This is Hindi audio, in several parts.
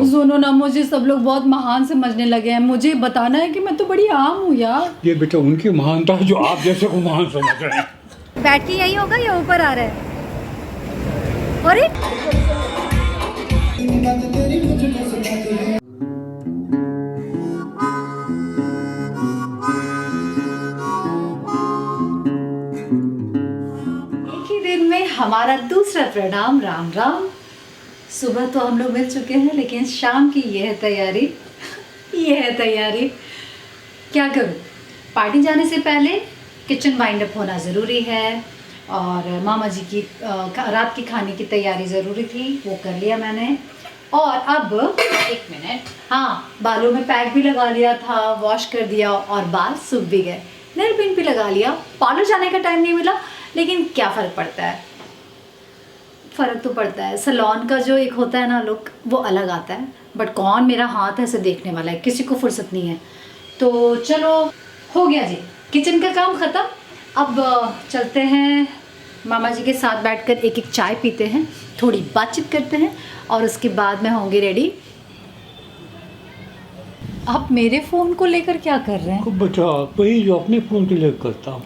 सुनो ना, मुझे सब लोग बहुत महान समझने लगे हैं। मुझे बताना है कि मैं तो बड़ी आम हूँ यार। ये बेटा उनकी महानता है जो आप जैसे को महान समझ रहे हैं। बैठ के यही होगा या ऊपर आ रहा है? अरे एक ही दिन में हमारा दूसरा प्रणाम। राम राम। सुबह तो हम लोग मिल चुके हैं, लेकिन शाम की ये है तैयारी। ये है तैयारी। क्या करूँ, पार्टी जाने से पहले किचन वाइंड अप होना ज़रूरी है, और मामा जी की रात की खाने की तैयारी ज़रूरी थी, वो कर लिया मैंने। और अब एक मिनट, हाँ, बालों में पैक भी लगा लिया था, वॉश कर दिया और बाल सूख भी गए। नेल पेंट भी लगा लिया। पार्लर जाने का टाइम नहीं मिला, लेकिन क्या फ़र्क पड़ता है, फ़र्क तो पड़ता है। सैलून का जो एक होता है ना लुक, वो अलग आता है। बट कौन मेरा हाथ ऐसे देखने वाला है, किसी को फुर्सत नहीं है। तो चलो, हो गया जी किचन का काम ख़त्म। अब चलते हैं मामा जी के साथ बैठकर एक एक चाय पीते हैं, थोड़ी बातचीत करते हैं, और उसके बाद मैं होंगी रेडी। आप मेरे फ़ोन को लेकर क्या कर रहे हैं? खूब बचा वही जो अपने फ़ोन के लिए करता हूँ।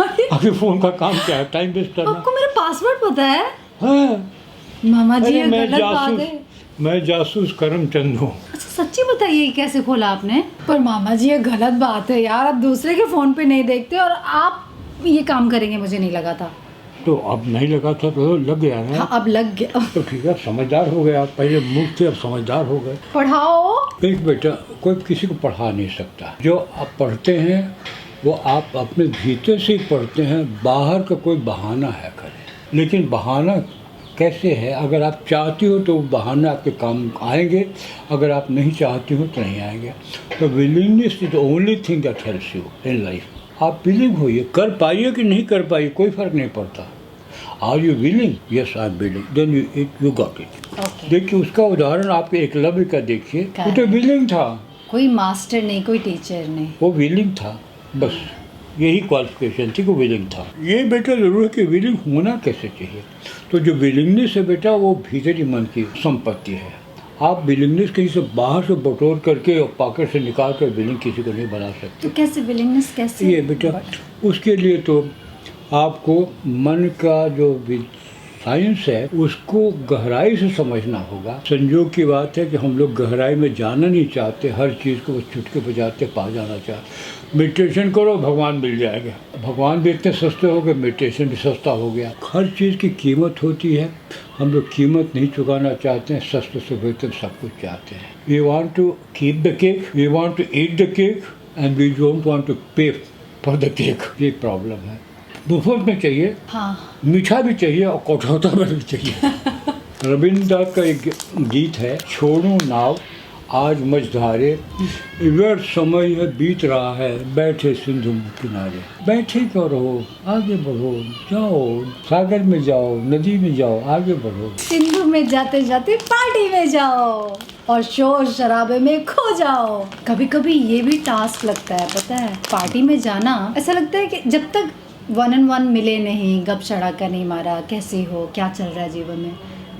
आपके फ़ोन का काम क्या है? टाइम वेस्ट करना। आपको मेरा पासवर्ड पता है? हाँ। मामा जी, अरे ये गलत बात है। मैं जासूस करमचंद हूँ। अच्छा, सच्ची बताइए कैसे खोला आपने? पर मामा जी, ये गलत बात है यार। आप दूसरे के फ़ोन पे नहीं देखते और आप ये काम करेंगे, मुझे नहीं लगा था। तो अब नहीं लगा था तो लग गया ना। हाँ, अब लग गया। तो ठीक है, समझदार हो गए आप। पहले मूर्ख थे, अब समझदार हो गए। पढ़ाओ। एक बेटा, कोई किसी को पढ़ा नहीं सकता। जो आप पढ़ते हैं वो आप अपने भीतर से ही पढ़ते हैं। बाहर का कोई बहाना है करे, लेकिन बहाना कैसे है? अगर आप चाहती हो तो वो बहाना आपके काम आएंगे, अगर आप नहीं चाहती हो तो नहीं आएंगे। तो willingness is the only thing that helps you in life. आप विलिंग होइए, कर पाइए कि नहीं कर पाइए, कोई फ़र्क नहीं पड़ता। Are you willing? Yes I am willing, then you got it. देखिए उसका उदाहरण आपके एकलव्य का देखिए, वो तो विलिंग था। कोई मास्टर नहीं, कोई टीचर नहीं, वो विलिंग था, बस यही क्वालिफिकेशन थी कि विलिंग था। ये बेटा ज़रूर है कि विलिंग होना कैसे चाहिए। तो जो विलिंगनेस है बेटा, वो भीतरी मन की संपत्ति है। आप विलिंगनेस कहीं से बाहर से बटोर करके और पॉकेट से निकाल कर विलिंग किसी को नहीं बना सकते। तो कैसे विलिंगनेस कैसे? ये बेटा उसके लिए तो आपको मन का जो साइंस है उसको गहराई से समझना होगा। संयोग की बात है कि हम लोग गहराई में जाना नहीं चाहते, हर चीज़ को चुटके बजाते पा जाना चाहते। मेडिटेशन करो, भगवान मिल जाएगा। भगवान भी इतने सस्ते हो गए, मेडिटेशन भी सस्ता हो गया। हर चीज़ की कीमत होती है, हम लोग कीमत नहीं चुकाना चाहते हैं, सस्ते से बेहतर सब कुछ चाहते हैं। We want to keep the cake, we want to eat the cake, and we don't want to pay for the cake. ये प्रॉब्लम है। मुफ्त में चाहिए, हाँ, मीठा भी चाहिए और कटौता भी चाहिए। रविन्द्रनाथ का एक गीत है, छोड़ो नाव आज मझधारे, व्यर्थ समय है बीत रहा है, बैठे सिंधु किनारे। बैठे क्यों रहो, आगे बढ़ो, जाओ सागर में जाओ, नदी में जाओ, आगे बढ़ो। सिंधु में जाते जाते पार्टी में जाओ और शोर शराबे में खो जाओ। कभी कभी ये भी टास्क लगता है, पता है, पार्टी में जाना। ऐसा लगता है कि जब तक 1-on-1 मिले नहीं, गप सड़ाका नहीं मारा, कैसे हो, क्या चल रहा है जीवन में,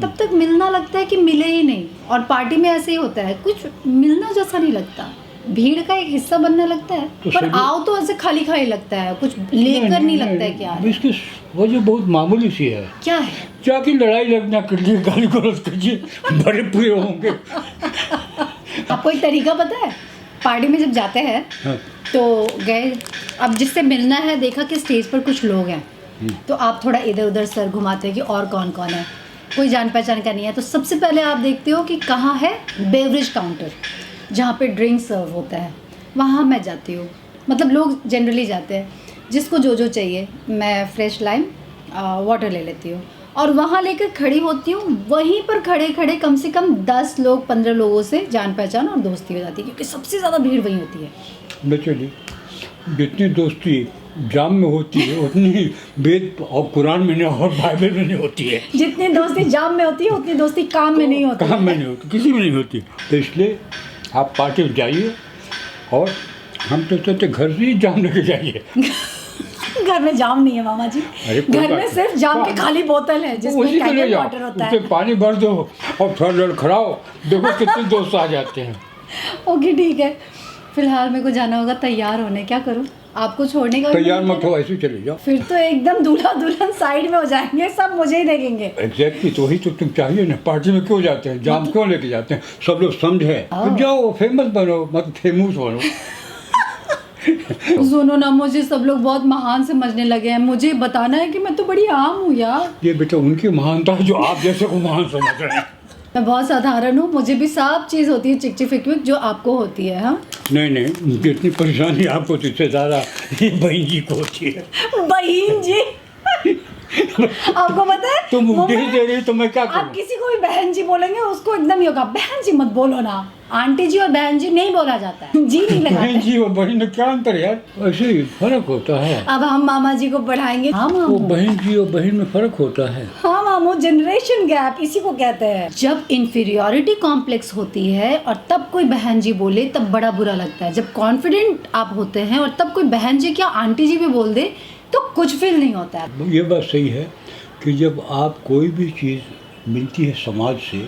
तब तक मिलना लगता है कि मिले ही नहीं। और पार्टी में ऐसे ही होता है, कुछ मिलना जैसा नहीं लगता, भीड़ का एक हिस्सा बनने लगता है। तो पर आओ तो ऐसे खाली खाली लगता है, कुछ लेकर नहीं लगता है। क्या है इसकी वजह बहुत मामूली सी है। क्या है? जाके लड़ाई लगना करिए, गाली गलौज करिए, बड़े पूरे होंगे। आपको एक तरीका पता है? पार्टी में जब जाते हैं हाँ। तो गए, अब जिससे मिलना है, देखा कि स्टेज पर कुछ लोग हैं, तो आप थोड़ा इधर उधर सर घुमाते हैं कि और कौन कौन है। कोई जान पहचान का नहीं है, तो सबसे पहले आप देखते हो कि कहाँ है बेवरेज काउंटर, जहाँ पे ड्रिंक सर्व होता है, वहाँ मैं जाती हूँ। मतलब लोग जनरली जाते हैं, जिसको जो जो चाहिए। मैं फ्रेश लाइम वाटर ले लेती हूँ और वहाँ लेकर खड़ी होती हूँ। वहीं पर खड़े खड़े कम से कम 10 लोग 15 लोगों से जान पहचान और दोस्ती हो जाती है, क्योंकि सबसे ज़्यादा भीड़ वहीं होती है। बेचली जितनी दोस्ती जाम में होती है उतनी वेद और कुरान में नहीं और बाइबल में नहीं होती है। जितनी दोस्ती जाम में होती है उतनी दोस्ती काम में नहीं होती। काम में नहीं होती, किसी में नहीं होती। तो इसलिए आप पार्टी में जाइए, और हम तो कहते घर से ही जाम लेके जाइए। घर में जाम नहीं है मामा जी, अरे कोई घर बात में नहीं। सिर्फ जाम की खाली बोतल है जिसमें उसी के लिए कैंडल जाओ, वाटर होता उससे है। पानी भर दो और थोड़ा लड़खड़ाओ, देखो कितने दोस्त आ जाते हैं। ओके ठीक है, फिलहाल मेरे को जाना होगा तैयार होने, क्या करूँ, आपको छोड़ने का भी तैयार मन मत हो, ऐसे ही चले जाओ। फिर तो एकदम दूल्हा दुल्हन साइड में हो जाएंगे, सब मुझे ही देखेंगे। एग्जैक्टली, तो वही तो तुम चाहिए ना। पार्टी में क्यों जाते हैं, जाम क्यों लेके जाते हैं, सब लोग समझे तो जाओ, फेमस बनो, मतलब फेमस बनो। सुनो ना, मुझे सब लोग बहुत महान समझने लगे हैं, मुझे बताना है कि मैं तो बड़ी आम हूँ यार। ये बेटा उनकी महानता है जो आप जैसे को महान समझ रहे हैं। मैं बहुत साधारण हूँ, मुझे भी सब चीज़ होती है चिक चिक फिक फिक जो आपको होती है। हाँ नहीं, जितनी परेशानी आपको इससे ज़्यादा ये बहन जी को होती है। बहन जी आपको पता है तुम वो उपदेश मैं- दे रही तो मैं क्या आप करूँ। किसी को भी बहन जी बोलेंगे उसको एकदम ही होगा, बहन जी मत बोलो ना, आंटी जी और बहन जी नहीं बोला जाता है, जी नहीं बहन लगाते। जी और बहन में क्या अंतर यार, ऐसे ही फर्क होता है। अब हम मामा जी को पढ़ाएंगे। हाँ वो मामू, बहन जी और बहन में फर्क होता है। हाँ मामू, जनरेशन गैप इसी को कहते हैं। जब इंफीरियोरिटी कॉम्प्लेक्स होती है और तब कोई बहन जी बोले तब बड़ा बुरा लगता है। जब कॉन्फिडेंट आप होते हैं और तब कोई बहन जी क्या आंटी जी भी बोल दे तो कुछ फील नहीं होता है। ये बात सही है कि जब आप कोई भी चीज़ मिलती है समाज से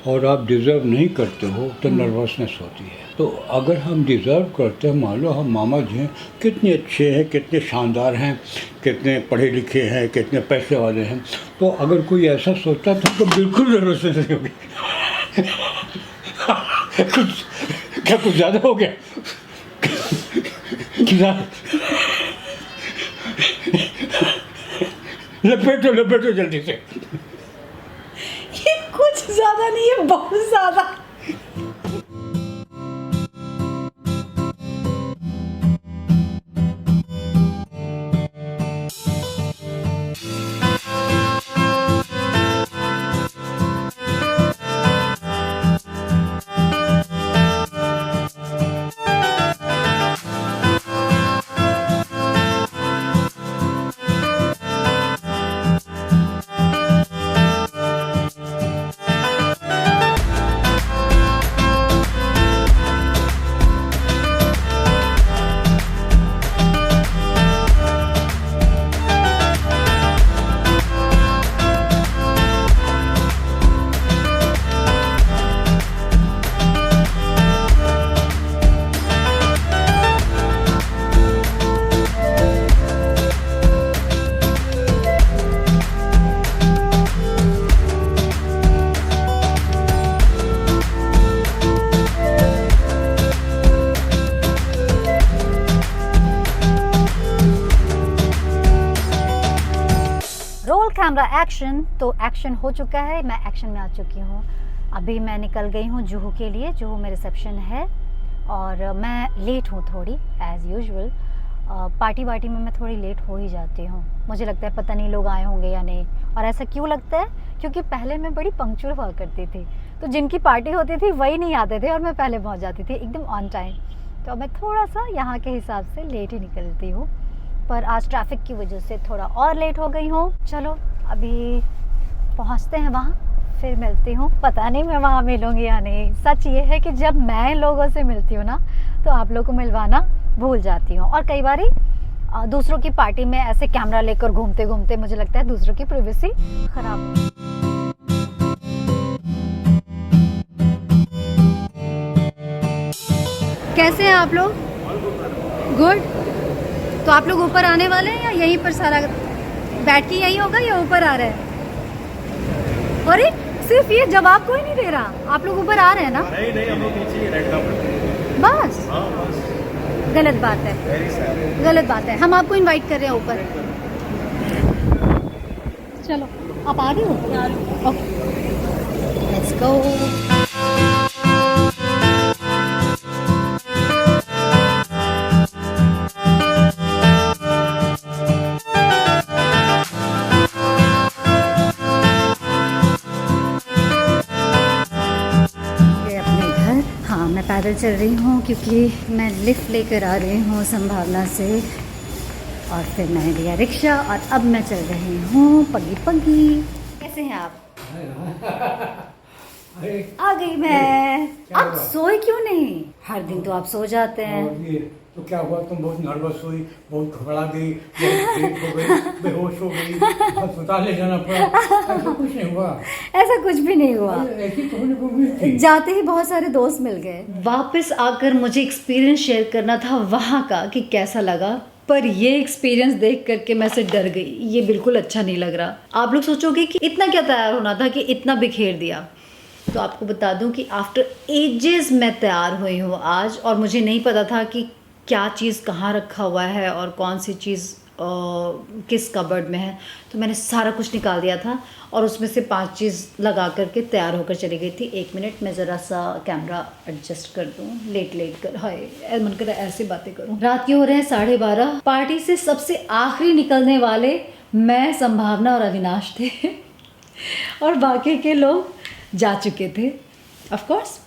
और आप डिज़र्व नहीं करते हो तो नर्वसनेस होती है। तो अगर हम डिज़र्व करते हैं, मान लो हम मामा जी हैं, कितने अच्छे हैं, कितने शानदार हैं, कितने पढ़े लिखे हैं, कितने पैसे वाले हैं, तो अगर कोई ऐसा सोचता था तो बिल्कुल नर्वसनेस नहीं होगी। कुछ ज़्यादा हो गया क्या? लपेटो जल्दी से। ये कुछ ज्यादा नहीं है, बहुत ज्यादा। Camera action. तो एक्शन हो चुका है, मैं एक्शन में आ चुकी हूँ। अभी मैं निकल गई हूँ जुहू के लिए, जुहू में रिसेप्शन है और मैं लेट हूँ थोड़ी एज़ यूजुअल। पार्टी वार्टी में मैं थोड़ी लेट हो ही जाती हूँ। मुझे लगता है पता नहीं लोग आए होंगे या नहीं। और ऐसा क्यों लगता है? क्योंकि पहले मैं बड़ी पंक्चुअल हुआ करती थी, तो जिनकी पार्टी होती थी वही नहीं आते थे और मैं पहले पहुँच जाती थी एकदम ऑन टाइम। तो मैं थोड़ा सा यहाँ के हिसाब से लेट ही निकलती हूँ, पर आज ट्रैफिक की वजह से थोड़ा और लेट हो गई हूँ। चलो अभी पहुँचते हैं वहाँ, फिर मिलती हूँ। पता नहीं मैं वहाँ मिलूँगी या नहीं। सच ये है कि जब मैं लोगों से मिलती हूँ ना तो आप लोगों को मिलवाना भूल जाती हूँ। और कई बारी दूसरों की पार्टी में ऐसे कैमरा लेकर घूमते घूमते मुझे लगता है दूसरों की प्राइवेसी खराब। कैसे हैं आप लोग? गुड। तो आप लोग ऊपर आने वाले हैं या यहीं पर सारा बैठ के यहीं होगा या ऊपर आ रहे हैं? अरे सिर्फ ये जवाब कोई नहीं दे रहा। आप लोग ऊपर आ रहे हैं ना? नहीं हम लोग नीचे रेड कार्पेट। बस गलत बात है, गलत बात है। हम आपको इनवाइट कर रहे हैं ऊपर। चलो आप आ रहे हो? Okay let's go. मैं पैदल चल रही हूँ क्योंकि मैं लिफ्ट लेकर आ रही हूँ संभावना से, और फिर मैंने लिया रिक्शा और अब मैं चल रही हूँ पगी पगी। कैसे हैं आप? आ गई मैं। आप हुआ? सोए क्यों नहीं? हर दिन तो आप सो जाते हैं। और ये तो क्या हुआ, तुम बहुत नर्वस हुई, बहुत घबरा गई, बहुत ब्रेक हो गई, बेहोश हो गई, अस्पताल ले जाना पड़ा, ऐसा कुछ नहीं हुआ। ऐसा कुछ भी नहीं हुआ। अरे ऐसी तो होने को उम्मीद थी। जाते ही बहुत सारे दोस्त मिल गए। वापस आकर मुझे एक्सपीरियंस शेयर करना था वहाँ का कि कैसा लगा, पर ये एक्सपीरियंस देख करके मैं से डर गई। ये बिल्कुल अच्छा नहीं लग रहा। आप लोग सोचोगे कि इतना क्या तैयार होना था कि इतना बिखेर दिया। तो आपको बता दूं कि आफ्टर एजेस मैं तैयार हुई हूँ आज, और मुझे नहीं पता था कि क्या चीज़ कहाँ रखा हुआ है और कौन सी चीज़ किस कबर्ड में है। तो मैंने सारा कुछ निकाल दिया था और उसमें से 5 चीज़ लगा करके तैयार होकर चली गई थी। 1 मिनट मैं ज़रा सा कैमरा एडजस्ट कर दूँ, लेट कर, हाय मन कर ऐसी बातें करूँ। रात के हो रहे हैं 12:30। पार्टी से सबसे आखिरी निकलने वाले मैं, संभावना और अविनाश थे और बाकी के लोग जा चुके थे। ऑफ कोर्स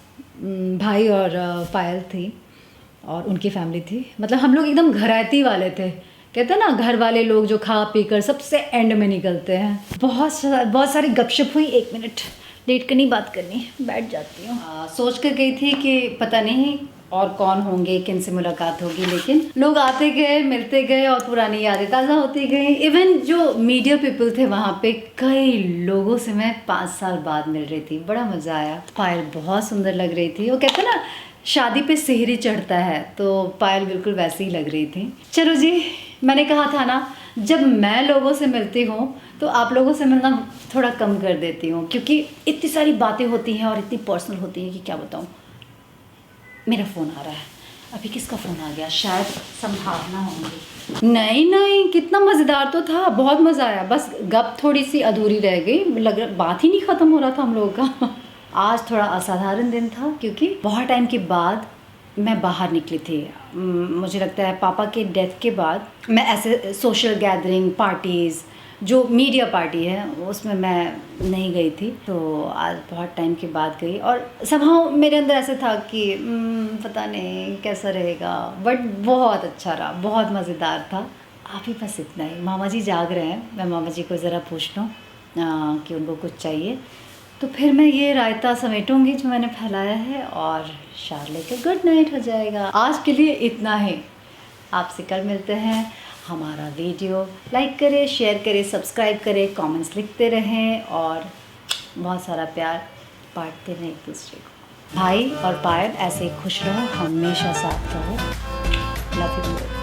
भाई और पायल थी और उनकी फैमिली थी। मतलब हम लोग एकदम घरायती वाले थे। कहते हैं ना, घर वाले लोग जो खा पी कर सबसे एंड में निकलते हैं। बहुत सारी गपशप हुई। 1 मिनट लेट करनी, बात करनी, बैठ जाती हूँ। सोच कर गई थी कि पता नहीं और कौन होंगे, किन से मुलाकात होगी, लेकिन लोग आते गए, मिलते गए और पुरानी यादें ताज़ा होती गई। इवन जो मीडिया पीपल थे वहाँ पे, कई लोगों से मैं 5 साल बाद मिल रही थी। बड़ा मज़ा आया। पायल बहुत सुंदर लग रही थी। वो कहते हैं ना, शादी पे सेहरी चढ़ता है, तो पायल बिल्कुल वैसे ही लग रही थी। चलो जी, मैंने कहा था ना, जब मैं लोगों से मिलती हूँ तो आप लोगों से मिलना थोड़ा कम कर देती हूँ, क्योंकि इतनी सारी बातें होती हैं और इतनी पर्सनल होती हैं कि क्या बताऊँ। मेरा फ़ोन आ रहा है। अभी किसका फ़ोन आ गया? शायद संभावना होंगी। नहीं, कितना मज़ेदार तो था, बहुत मज़ा आया। बस गप थोड़ी सी अधूरी रह गई, लग रहा बात ही नहीं ख़त्म हो रहा था हम लोगों का। आज थोड़ा असाधारण दिन था क्योंकि बहुत टाइम के बाद मैं बाहर निकली थी। मुझे लगता है पापा के डेथ के बाद मैं ऐसे सोशल गैदरिंग, पार्टीज़, जो मीडिया पार्टी है उसमें मैं नहीं गई थी। तो आज बहुत टाइम के बाद गई और somehow मेरे अंदर ऐसे था कि पता नहीं कैसा रहेगा, बट बहुत अच्छा रहा, बहुत मज़ेदार था। अभी बस इतना ही। मामा जी जाग रहे हैं, मैं मामा जी को ज़रा पूछ लूँ कि उनको कुछ चाहिए, तो फिर मैं ये रायता समेटूंगी जो मैंने फैलाया है और शार लेकर गुड नाइट हो जाएगा। आज के लिए इतना ही। आपसे कल मिलते हैं। हमारा वीडियो लाइक करें, शेयर करें, सब्सक्राइब करें, कमेंट्स लिखते रहें और बहुत सारा प्यार बांटते रहें एक दूसरे को। भाई और पायल ऐसे ही खुश रहो, हमेशा साथ रहो। Love you.